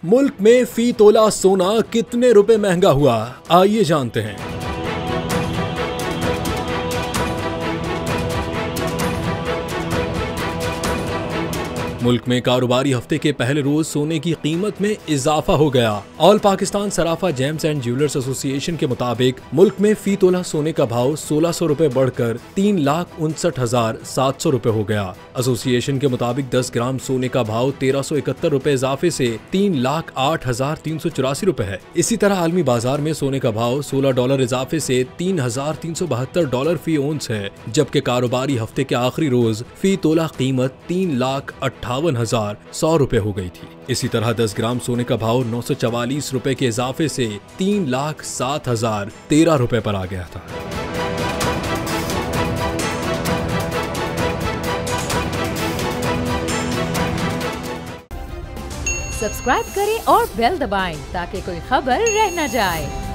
मुल्क में फी तोला सोना कितने रुपए महंगा हुआ, आइए जानते हैं। मुल्क में कारोबारी हफ्ते के पहले रोज सोने की कीमत में इजाफा हो गया। All Pakistan Sarafa James and jewellers association के मुताबिक मुल्क में फी तोला सोने का भाव 1600 रुपए बढ़कर 3,59,700 रुपए हो गया। एसोसिएशन के मुताबिक 10 ग्राम सोने का भाव 1371 रुपए इजाफे से 3,08,384 रुपए है। इसी तरह आलमी बाजार में सोने का भाव $16 इजाफे से $3,372 फी ओंस है, जबकि कारोबारी हफ्ते के आखिरी रोज फी तोला कीमत 3,58,100 रुपए हो गई थी। इसी तरह 10 ग्राम सोने का भाव 944 रुपए के इजाफे से 3,07,013 रुपए पर आ गया था। सब्सक्राइब करें और बेल दबाएं ताकि कोई खबर रह न जाए।